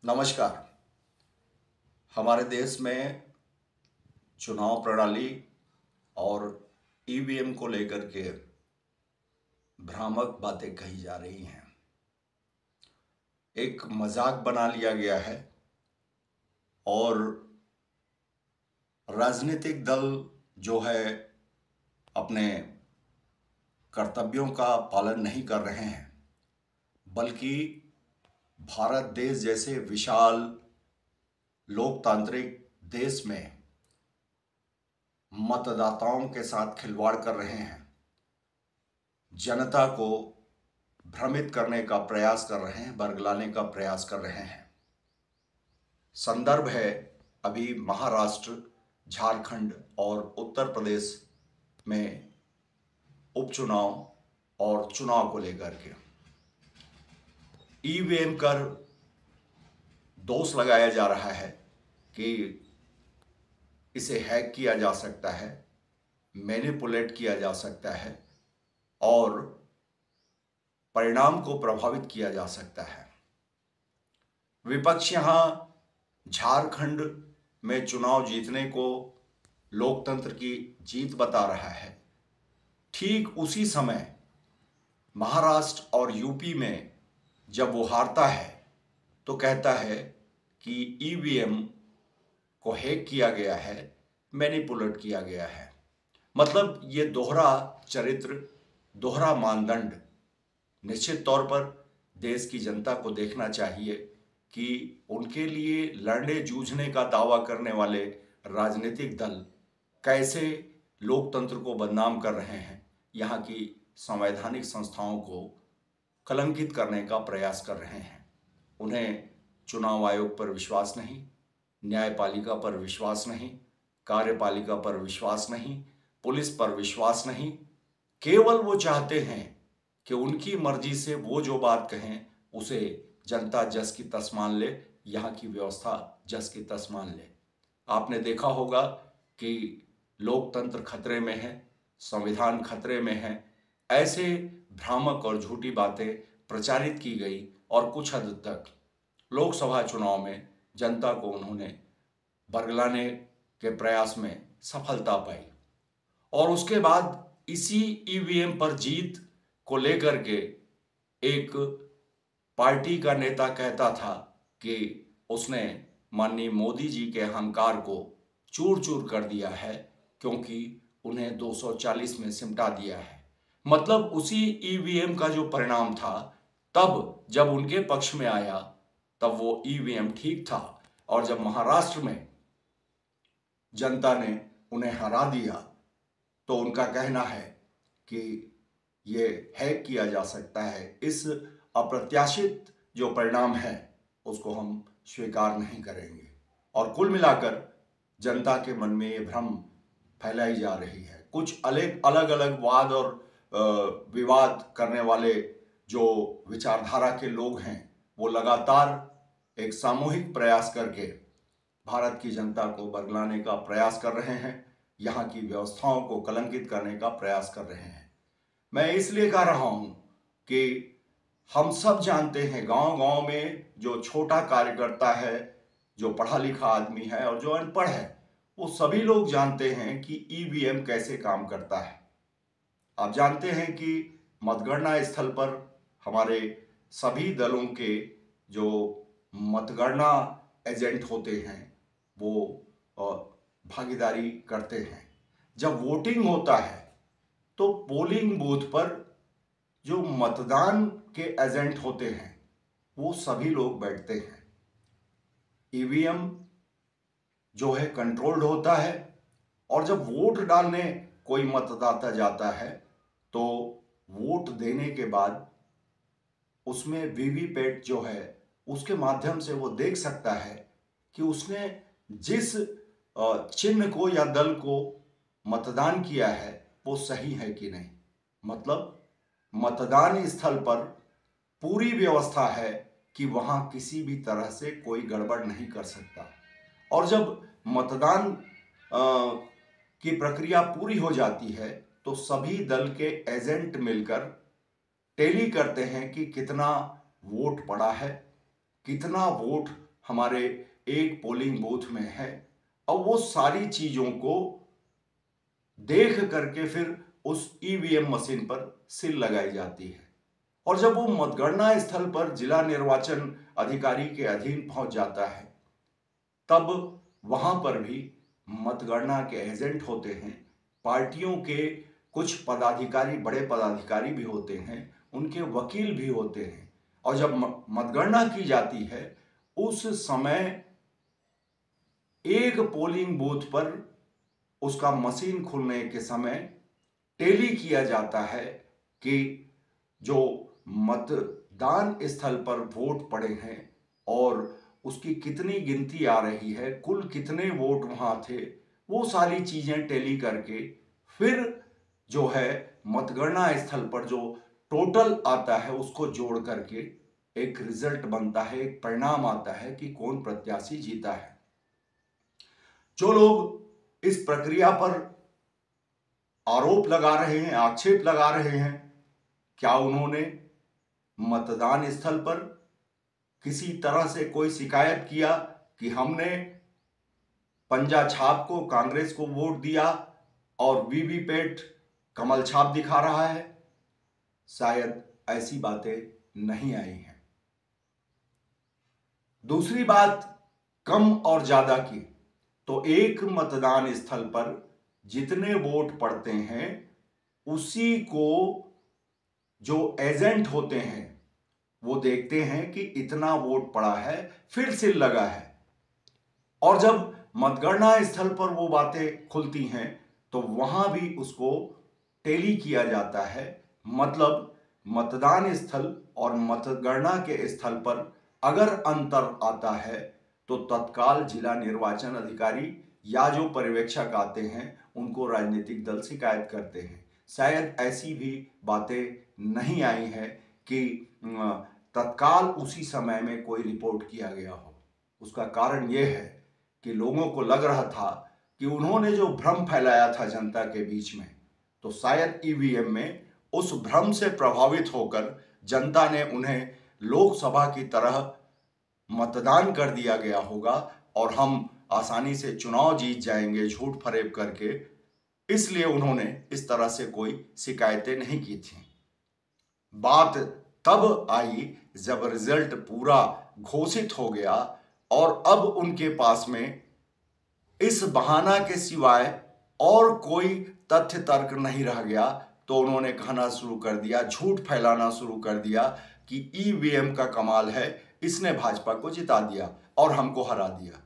नमस्कार। हमारे देश में चुनाव प्रणाली और ईवीएम को लेकर के भ्रामक बातें कही जा रही हैं। एक मजाक बना लिया गया है और राजनीतिक दल जो है अपने कर्तव्यों का पालन नहीं कर रहे हैं, बल्कि भारत देश जैसे विशाल लोकतांत्रिक देश में मतदाताओं के साथ खिलवाड़ कर रहे हैं, जनता को भ्रमित करने का प्रयास कर रहे हैं, बरगलाने का प्रयास कर रहे हैं। संदर्भ है अभी महाराष्ट्र, झारखंड और उत्तर प्रदेश में उपचुनाव और चुनाव को लेकर के ईवीएम कर दोष लगाया जा रहा है कि इसे हैक किया जा सकता है, मैनिपुलेट किया जा सकता है और परिणाम को प्रभावित किया जा सकता है। विपक्ष यहां झारखंड में चुनाव जीतने को लोकतंत्र की जीत बता रहा है। ठीक उसी समय महाराष्ट्र और यूपी में जब वो हारता है तो कहता है कि ईवीएम को हैक किया गया है, मैनिपुलेट किया गया है। मतलब ये दोहरा चरित्र, दोहरा मानदंड निश्चित तौर पर देश की जनता को देखना चाहिए कि उनके लिए लड़ने जूझने का दावा करने वाले राजनीतिक दल कैसे लोकतंत्र को बदनाम कर रहे हैं, यहाँ की संवैधानिक संस्थाओं को कलंकित करने का प्रयास कर रहे हैं। उन्हें चुनाव आयोग पर विश्वास नहीं, न्यायपालिका पर विश्वास नहीं, कार्यपालिका पर विश्वास नहीं, पुलिस पर विश्वास नहीं। केवल वो चाहते हैं कि उनकी मर्जी से वो जो बात कहें उसे जनता जस की तस मान ले, यहाँ की व्यवस्था जस की तस मान ले। आपने देखा होगा कि लोकतंत्र खतरे में है, संविधान खतरे में है। ऐसे भ्रामक और झूठी बातें प्रचारित की गई और कुछ हद तक लोकसभा चुनाव में जनता को उन्होंने बरगलाने के प्रयास में सफलता पाई। और उसके बाद इसी ईवीएम पर जीत को लेकर के एक पार्टी का नेता कहता था कि उसने माननीय मोदी जी के अहंकार को चूर चूर कर दिया है, क्योंकि उन्हें 240 में सिमटा दिया है। मतलब उसी ईवीएम का जो परिणाम था, तब जब उनके पक्ष में आया तब वो ईवीएम ठीक था, और जब महाराष्ट्र में जनता ने उन्हें हरा दिया तो उनका कहना है कि ये हैक किया जा सकता है। इस अप्रत्याशित जो परिणाम है उसको हम स्वीकार नहीं करेंगे। और कुल मिलाकर जनता के मन में ये भ्रम फैलाई जा रही है। कुछ अलग अलग वाद और विवाद करने वाले जो विचारधारा के लोग हैं वो लगातार एक सामूहिक प्रयास करके भारत की जनता को बरगलाने का प्रयास कर रहे हैं, यहाँ की व्यवस्थाओं को कलंकित करने का प्रयास कर रहे हैं। मैं इसलिए कह रहा हूँ कि हम सब जानते हैं, गांव-गांव में जो छोटा कार्यकर्ता है, जो पढ़ा लिखा आदमी है और जो अनपढ़ है, वो सभी लोग जानते हैं कि ईवीएम कैसे काम करता है। आप जानते हैं कि मतगणना स्थल पर हमारे सभी दलों के जो मतगणना एजेंट होते हैं वो भागीदारी करते हैं। जब वोटिंग होता है तो पोलिंग बूथ पर जो मतदान के एजेंट होते हैं वो सभी लोग बैठते हैं। ईवीएम जो है कंट्रोल्ड होता है, और जब वोट डालने कोई मतदाता जाता है तो वोट देने के बाद उसमें वीवीपैट जो है उसके माध्यम से वो देख सकता है कि उसने जिस चिन्ह को या दल को मतदान किया है वो सही है कि नहीं। मतलब मतदान स्थल पर पूरी व्यवस्था है कि वहां किसी भी तरह से कोई गड़बड़ नहीं कर सकता। और जब मतदान की प्रक्रिया पूरी हो जाती है तो सभी दल के एजेंट मिलकर टैली करते हैं कि कितना वोट पड़ा है, कितना वोट हमारे एक पोलिंग बूथ में है, और वो सारी चीजों को देख करके फिर उस ईवीएम मशीन पर सील लगाई जाती है। और जब वो मतगणना स्थल पर जिला निर्वाचन अधिकारी के अधीन पहुंच जाता है, तब वहां पर भी मतगणना के एजेंट होते हैं, पार्टियों के कुछ पदाधिकारी, बड़े पदाधिकारी भी होते हैं, उनके वकील भी होते हैं। और जब मतगणना की जाती है, उस समय एक पोलिंग बूथ पर उसका मशीन खुलने के समय टेली किया जाता है कि जो मतदान स्थल पर वोट पड़े हैं और उसकी कितनी गिनती आ रही है, कुल कितने वोट वहां थे, वो सारी चीजें टेली करके फिर जो है मतगणना स्थल पर जो टोटल आता है उसको जोड़ करके एक रिजल्ट बनता है, एक परिणाम आता है कि कौन प्रत्याशी जीता है। जो लोग इस प्रक्रिया पर आरोप लगा रहे हैं, आक्षेप लगा रहे हैं, क्या उन्होंने मतदान स्थल पर किसी तरह से कोई शिकायत किया कि हमने पंजा छाप को, कांग्रेस को वोट दिया और वीवीपैट कमल छाप दिखा रहा है? शायद ऐसी बातें नहीं आई हैं। दूसरी बात कम और ज्यादा की, तो एक मतदान स्थल पर जितने वोट पड़ते हैं उसी को जो एजेंट होते हैं वो देखते हैं कि इतना वोट पड़ा है, फिर सील लगा है। और जब मतगणना स्थल पर वो बातें खुलती हैं तो वहां भी उसको टेली किया जाता है। मतलब मतदान स्थल और मतगणना के स्थल पर अगर अंतर आता है तो तत्काल जिला निर्वाचन अधिकारी या जो पर्यवेक्षक आते हैं उनको राजनीतिक दल शिकायत करते हैं। शायद ऐसी भी बातें नहीं आई है कि तत्काल उसी समय में कोई रिपोर्ट किया गया हो। उसका कारण यह है कि लोगों को लग रहा था कि उन्होंने जो भ्रम फैलाया था जनता के बीच में, तो शायद ईवीएम में उस भ्रम से प्रभावित होकर जनता ने उन्हें लोकसभा की तरह मतदान कर दिया गया होगा और हम आसानी से चुनाव जीत जाएंगे झूठ फरेब करके, इसलिए उन्होंने इस तरह से कोई शिकायतें नहीं की थी। बात तब आई जब रिजल्ट पूरा घोषित हो गया और अब उनके पास में इस बहाना के सिवाय और कोई तथ्य तर्क नहीं रह गया, तो उन्होंने कहना शुरू कर दिया, झूठ फैलाना शुरू कर दिया कि ईवीएम का कमाल है, इसने भाजपा को जिता दिया और हमको हरा दिया।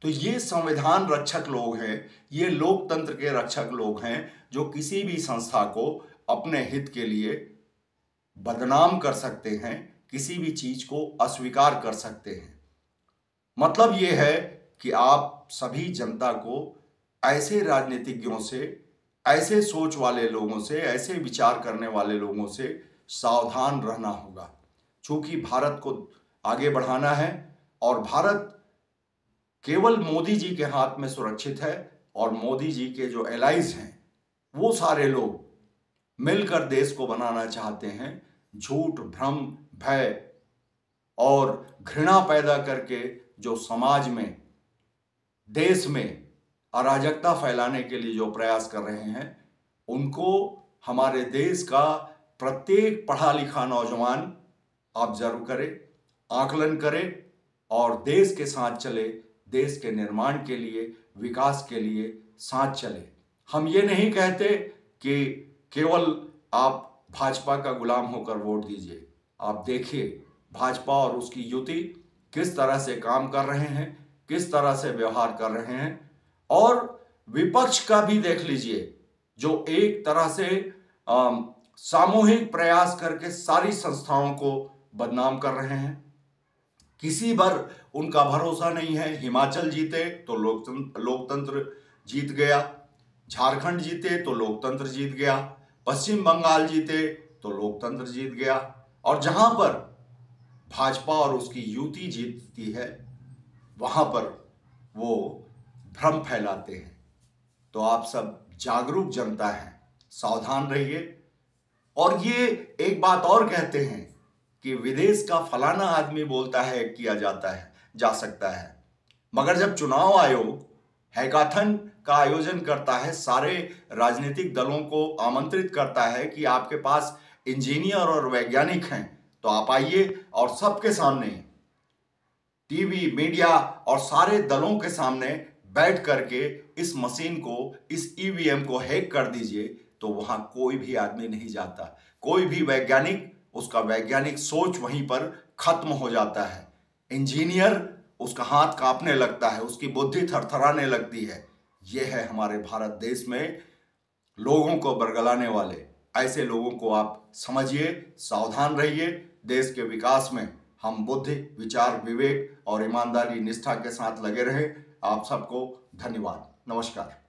तो ये संविधान रक्षक लोग हैं, ये लोकतंत्र के रक्षक लोग हैं जो किसी भी संस्था को अपने हित के लिए बदनाम कर सकते हैं, किसी भी चीज को अस्वीकार कर सकते हैं। मतलब ये है कि आप सभी जनता को ऐसे राजनीतिज्ञों से, ऐसे सोच वाले लोगों से, ऐसे विचार करने वाले लोगों से सावधान रहना होगा। चूंकि भारत को आगे बढ़ाना है और भारत केवल मोदी जी के हाथ में सुरक्षित है और मोदी जी के जो एलाइज हैं वो सारे लोग मिलकर देश को बनाना चाहते हैं। झूठ, भ्रम, भय और घृणा पैदा करके जो समाज में, देश में अराजकता फैलाने के लिए जो प्रयास कर रहे हैं, उनको हमारे देश का प्रत्येक पढ़ा लिखा नौजवान ऑब्जर्व करे, आकलन करे और देश के साथ चले, देश के निर्माण के लिए, विकास के लिए साथ चले। हम ये नहीं कहते कि केवल आप भाजपा का गुलाम होकर वोट दीजिए। आप देखिए भाजपा और उसकी युति किस तरह से काम कर रहे हैं, किस तरह से व्यवहार कर रहे हैं, और विपक्ष का भी देख लीजिए जो एक तरह से सामूहिक प्रयास करके सारी संस्थाओं को बदनाम कर रहे हैं। किसी पर उनका भरोसा नहीं है। हिमाचल जीते तो लोकतंत्र जीत गया, झारखंड जीते तो लोकतंत्र जीत गया, पश्चिम बंगाल जीते तो लोकतंत्र जीत गया, और जहां पर भाजपा और उसकी युति जीतती है वहां पर वो भ्रम फैलाते हैं। तो आप सब जागरूक जनता हैं, सावधान रहिए। और ये एक बात और कहते हैं कि विदेश का फलाना आदमी बोलता है किया जाता है, जा सकता है। मगर जब चुनाव आयोग हैकाथन का आयोजन करता है, सारे राजनीतिक दलों को आमंत्रित करता है कि आपके पास इंजीनियर और वैज्ञानिक हैं तो आप आइए और सबके सामने टीवी, मीडिया और सारे दलों के सामने बैठ करके इस मशीन को, इस ईवीएम को हैक कर दीजिए, तो वहां कोई भी आदमी नहीं जाता। कोई भी वैज्ञानिक, उसका वैज्ञानिक सोच वहीं पर खत्म हो जाता है। इंजीनियर, उसका हाथ कांपने लगता है, उसकी बुद्धि थरथराने लगती है। यह है हमारे भारत देश में लोगों को बरगलाने वाले। ऐसे लोगों को आप समझिए, सावधान रहिए। देश के विकास में हम बुद्धि, विचार, विवेक और ईमानदारी, निष्ठा के साथ लगे रहें। आप सबको धन्यवाद। नमस्कार।